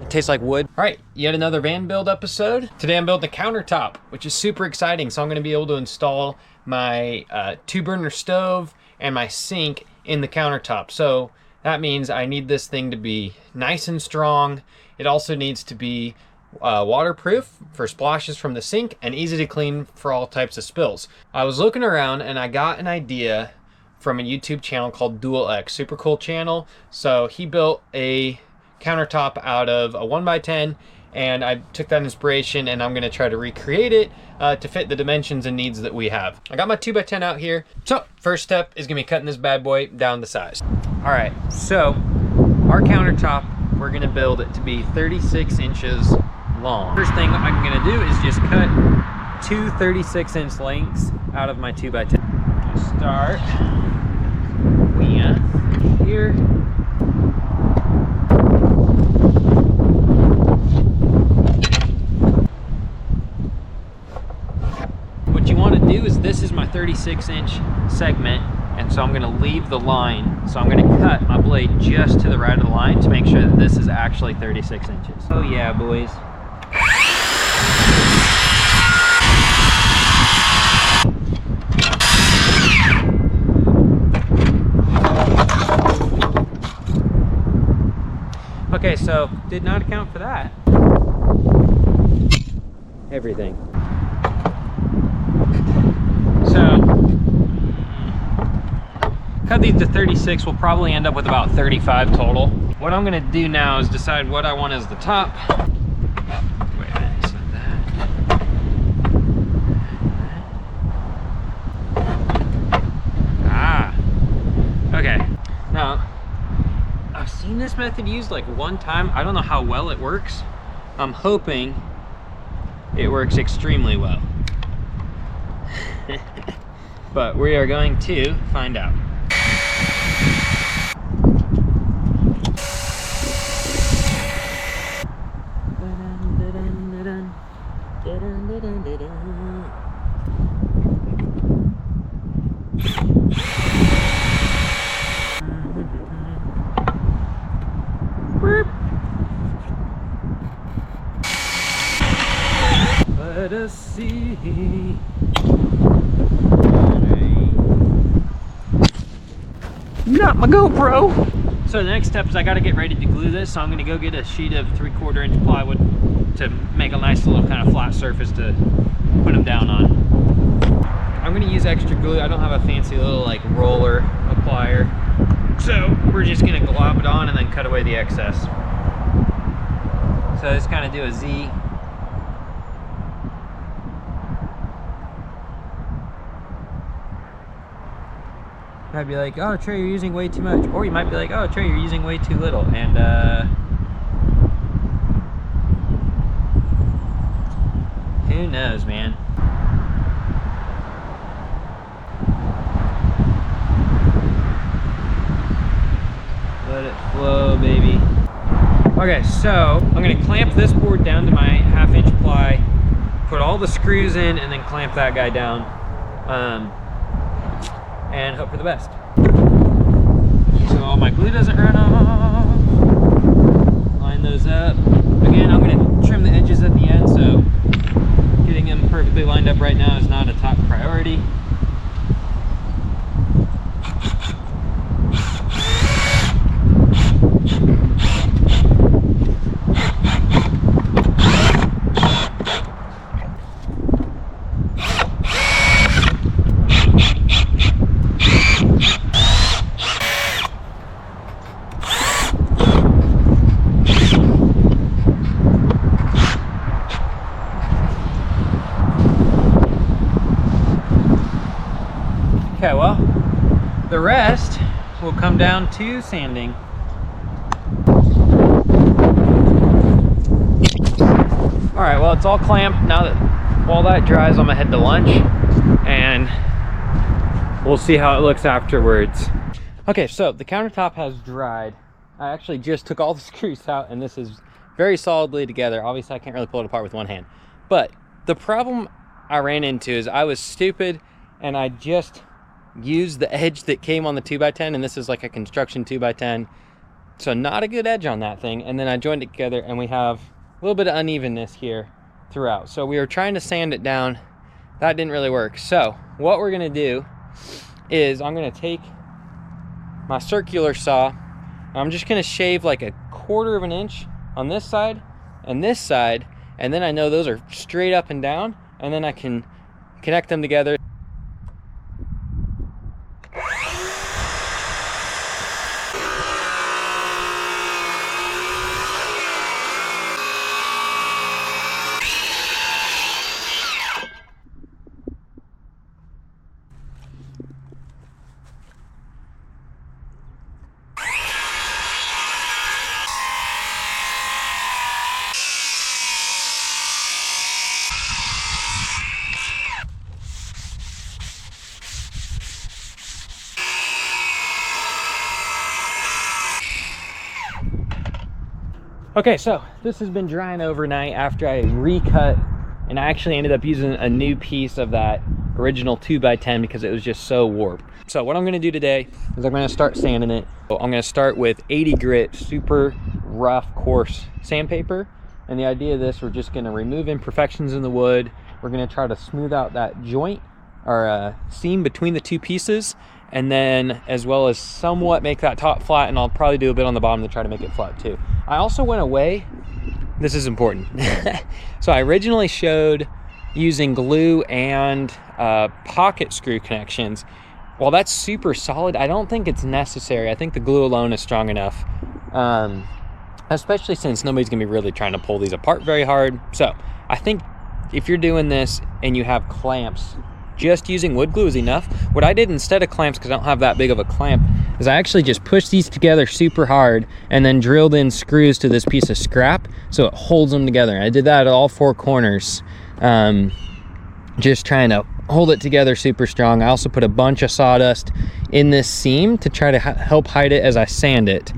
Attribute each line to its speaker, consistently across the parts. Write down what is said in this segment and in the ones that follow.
Speaker 1: It tastes like wood. All right, yet another van build episode. Today I'm building a countertop, which is super exciting. So I'm gonna be able to install my 2-burner stove and my sink in the countertop. So that means I need this thing to be nice and strong. It also needs to be waterproof for splashes from the sink and easy to clean for all types of spills. I was looking around and I got an idea from a YouTube channel called Dual X, super cool channel. So he built a countertop out of a 1x10, and I took that inspiration and I'm gonna try to recreate it to fit the dimensions and needs that we have. I got my 2x10 out here. So first step is gonna be cutting this bad boy down to size. All right, so our countertop, we're gonna build it to be 36 inches long. First thing I'm gonna do is just cut two 36-inch lengths out of my 2x10. Just start here. What you want to do is, this is my 36-inch segment, and so I'm going to leave the line. So I'm going to cut my blade just to the right of the line to make sure that this is actually 36 inches. Oh yeah, boys. Okay, so did not account for that. Everything. So, cut these to 36, we'll probably end up with about 35 total. What I'm gonna do now is decide what I want as the top. Wait a minute, so that. Okay. Now, I've seen this method used like one time. I don't know how well it works. I'm hoping it works extremely well. But we are going to find out. Let us see. Not my GoPro. So the next step is I got to get ready to glue this. So I'm going to go get a sheet of 3/4 inch plywood to make a nice little kind of flat surface to put them down on. I'm going to use extra glue. I don't have a fancy little like roller applier. So we're just going to glob it on and then cut away the excess. So just kind of do a Z. You might be like, oh Trey, you're using way too much. Or you might be like, oh Trey, you're using way too little. And who knows, man. Let it flow, baby. Okay, so I'm gonna clamp this board down to my 1/2 inch ply, put all the screws in, and then clamp that guy down. And hope for the best. So all my glue doesn't run off. Line those up. Again, I'm gonna trim the edges at the end, so getting them perfectly lined up right now is not a top priority. Okay, well, the rest will come down to sanding. All right, well, it's all clamped. Now that while that dries, I'm gonna head to lunch and we'll see how it looks afterwards. Okay, so the countertop has dried. I actually just took all the screws out and this is very solidly together. Obviously, I can't really pull it apart with one hand. But the problem I ran into is I was stupid and I just used the edge that came on the 2x10, and this is like a construction 2x10, So not a good edge on that thing. And then I joined it together and we have a little bit of unevenness here throughout. So we were trying to sand it down. That didn't really work. So what we're gonna do is I'm gonna take my circular saw. I'm just gonna shave like a 1/4 of an inch on this side and this side. And then I know those are straight up and down. And then I can connect them together. Okay, so this has been drying overnight after I recut, and I actually ended up using a new piece of that original 2x10 because it was just so warped. So what I'm gonna do today is I'm gonna start sanding it. I'm gonna start with 80 grit, super rough, coarse sandpaper. And the idea of this, we're just gonna remove imperfections in the wood. We're gonna try to smooth out that joint or seam between the two pieces, and then as well as somewhat make that top flat, and I'll probably do a bit on the bottom to try to make it flat too. I also went away, this is important. So I originally showed using glue and pocket screw connections. While that's super solid, I don't think it's necessary. I think the glue alone is strong enough, especially since nobody's gonna be really trying to pull these apart very hard. So I think if you're doing this and you have clamps, just using wood glue is enough. What I did instead of clamps, because I don't have that big of a clamp, is I actually just pushed these together super hard and then drilled in screws to this piece of scrap so it holds them together. And I did that at all 4 corners, just trying to hold it together super strong. I also put a bunch of sawdust in this seam to try to help hide it as I sand it.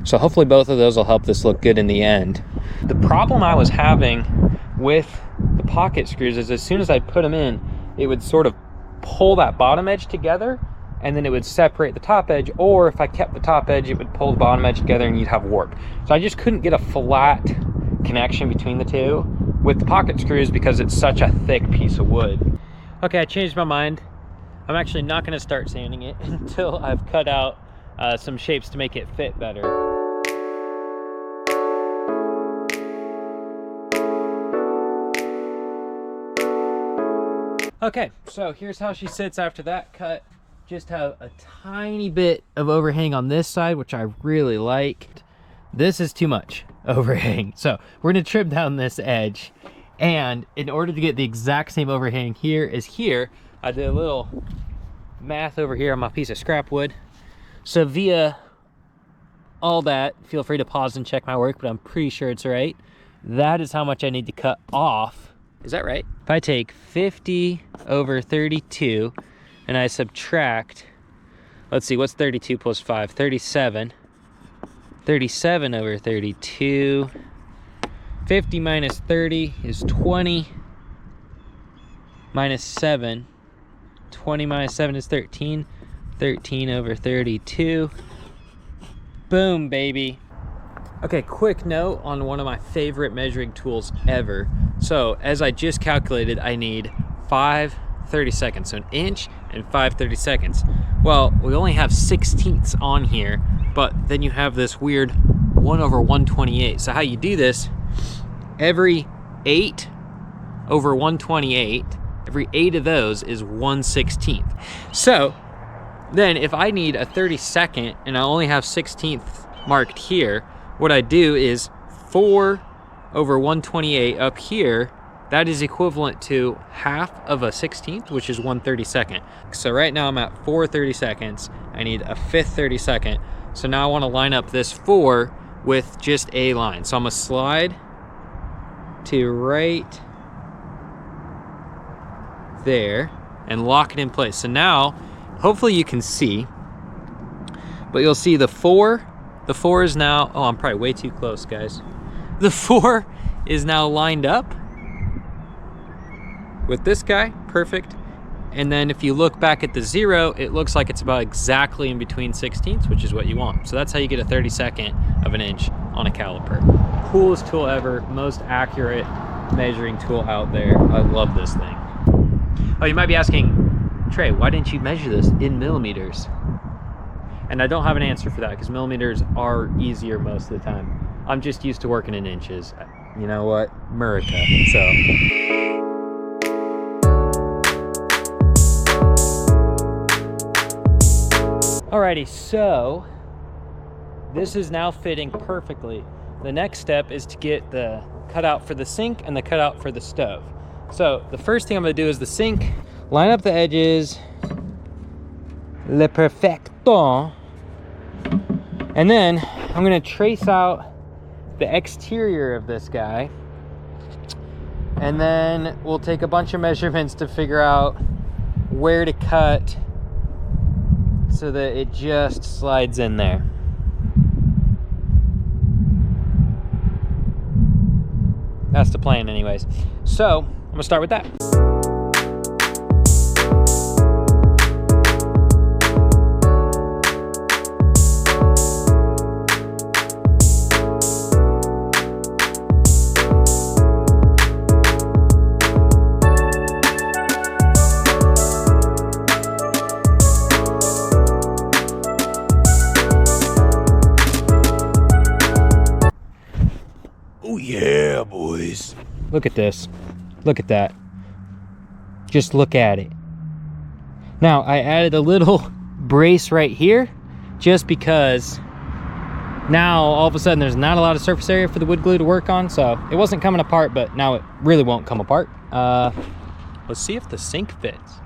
Speaker 1: So hopefully both of those will help this look good in the end. The problem I was having with the pocket screws is as soon as I put them in, it would sort of pull that bottom edge together and then it would separate the top edge, or if I kept the top edge, it would pull the bottom edge together and you'd have warp. So I just couldn't get a flat connection between the two with the pocket screws because it's such a thick piece of wood. Okay, I changed my mind. I'm actually not gonna start sanding it until I've cut out some shapes to make it fit better. Okay, so here's how she sits after that cut. Just have a tiny bit of overhang on this side, which I really like. This is too much overhang. So we're gonna trim down this edge. And in order to get the exact same overhang here as here, I did a little math over here on my piece of scrap wood. So via all that, feel free to pause and check my work, but I'm pretty sure it's right. That is how much I need to cut off. Is that right? If I take 50 over 32 and I subtract, let's see, what's 32 plus 5? 37. 37 over 32. 50 minus 30 is 20. Minus 7. 20 minus 7 is 13. 13 over 32. Boom, baby. Okay, quick note on one of my favorite measuring tools ever. So as I just calculated, I need 5 30-seconds, so 1 inch and 5 30-seconds. Well, we only have 1/16 on here, but then you have this weird 1 over 128. So how you do this, every 8 over 128, every 8 of those is 1/16. So then if I need a 30-second and I only have 1/16 marked here, what I do is 4 over 128 up here, that is equivalent to half of a 1/16, which is 1/32. So right now I'm at 4 30-seconds. I need a 5th 30-second. So now I want to line up this 4 with just a line. So I'm gonna slide to right there and lock it in place. So now, hopefully you can see, but you'll see the 4 is now, oh, I'm probably way too close, guys. The 4 is now lined up with this guy, perfect. And then if you look back at the 0, it looks like it's about exactly in between 16ths, which is what you want. So that's how you get a 32nd of an inch on a caliper. Coolest tool ever, most accurate measuring tool out there. I love this thing. Oh, you might be asking, Trey, why didn't you measure this in millimeters? And I don't have an answer for that because millimeters are easier most of the time. I'm just used to working in inches. You know what? America. So. Alrighty, so this is now fitting perfectly. The next step is to get the cutout for the sink and the cutout for the stove. So the first thing I'm gonna do is the sink, line up the edges, le perfecto. And then I'm gonna trace out the exterior of this guy. And then we'll take a bunch of measurements to figure out where to cut so that it just slides in there. That's the plan anyways. So I'm gonna start with that. Oh yeah, boys. Look at this. Look at that. Just look at it. Now, I added a little brace right here just because now all of a sudden there's not a lot of surface area for the wood glue to work on, so it wasn't coming apart, but now it really won't come apart. Let's see if the sink fits.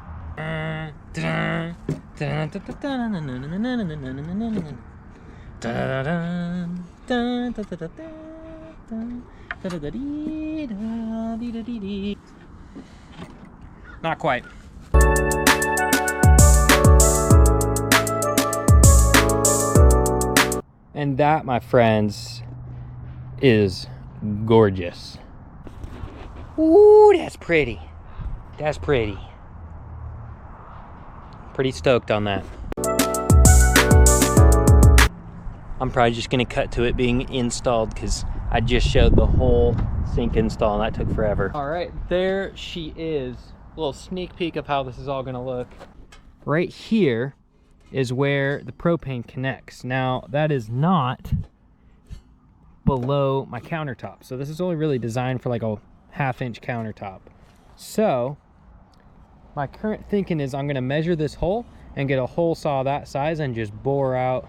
Speaker 1: Not quite. And that, my friends, is gorgeous. Ooh, that's pretty. That's pretty. Pretty stoked on that. I'm probably just gonna cut to it being installed because I just showed the whole sink install and that took forever. All right, there she is. A little sneak peek of how this is all gonna look. Right here is where the propane connects. Now, that is not below my countertop. So this is only really designed for like a 1/2 inch countertop. So my current thinking is I'm gonna measure this hole and get a hole saw that size and just bore out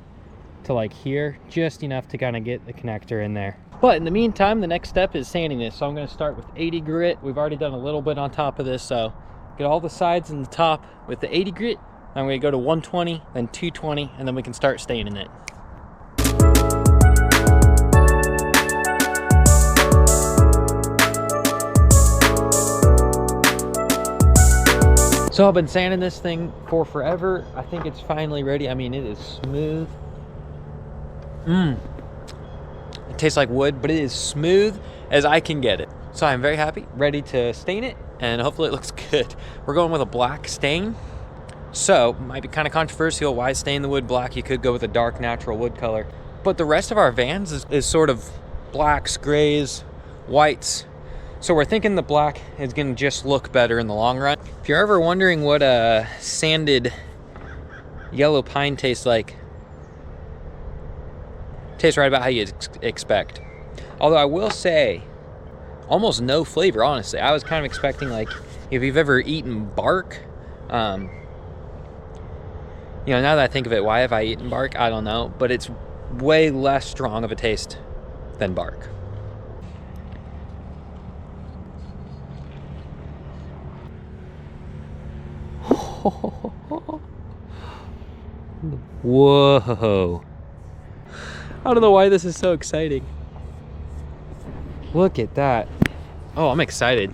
Speaker 1: to like here, just enough to kind of get the connector in there. But in the meantime, the next step is sanding this. So I'm gonna start with 80 grit. We've already done a little bit on top of this, so get all the sides and the top with the 80 grit. I'm gonna go to 120, then 220, and then we can start staining it. So I've been sanding this thing for forever. I think it's finally ready. I mean, it is smooth. It tastes like wood, but it is smooth as I can get it. So I'm very happy, ready to stain it, and hopefully it looks good. We're going with a black stain. So, might be kind of controversial, why stain the wood black? You could go with a dark natural wood color. But the rest of our vans is sort of blacks, grays, whites. So we're thinking the black is gonna just look better in the long run. If you're ever wondering what a sanded yellow pine tastes like, tastes right about how you expect. Although I will say, almost no flavor, honestly. I was kind of expecting, like, if you've ever eaten bark, you know, now that I think of it, why have I eaten bark? I don't know, but it's way less strong of a taste than bark. Whoa. I don't know why this is so exciting. Look at that. Oh, I'm excited.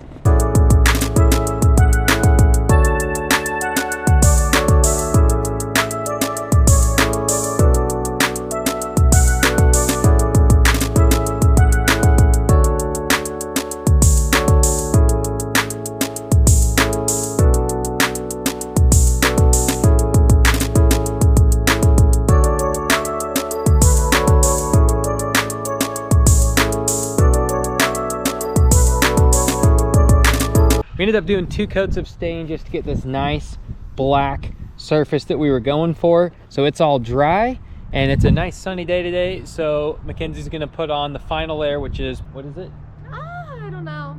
Speaker 1: We ended up doing 2 coats of stain just to get this nice black surface that we were going for. So it's all dry, and it's a nice sunny day today. So Mackenzie's gonna put on the final layer, which is, what is it?
Speaker 2: I don't know.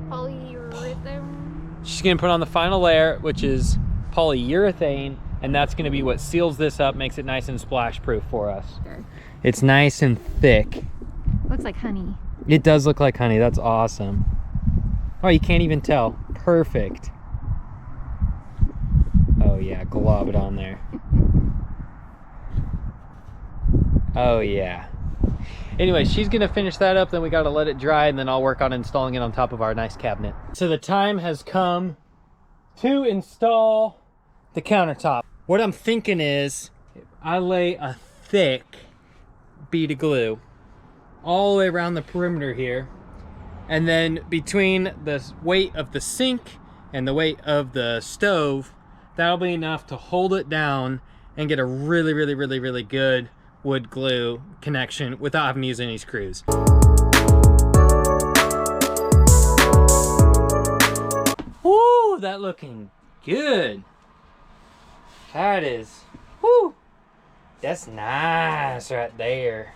Speaker 2: Polyurethane.
Speaker 1: She's gonna put on the final layer, which is polyurethane, and that's gonna be what seals this up, makes it nice and splash proof for us.
Speaker 2: Sure.
Speaker 1: It's nice and thick.
Speaker 2: Looks like honey.
Speaker 1: It does look like honey. That's awesome. Oh, you can't even tell. Perfect. Oh yeah, glob it on there. Oh yeah. Anyway, she's gonna finish that up, then we gotta let it dry, and then I'll work on installing it on top of our nice cabinet. So the time has come to install the countertop. What I'm thinking is, I lay a thick bead of glue all the way around the perimeter here, and then between the weight of the sink and the weight of the stove, that'll be enough to hold it down and get a really good wood glue connection without having to use any screws. Woo, that looking good. That is, woo, that's nice right there.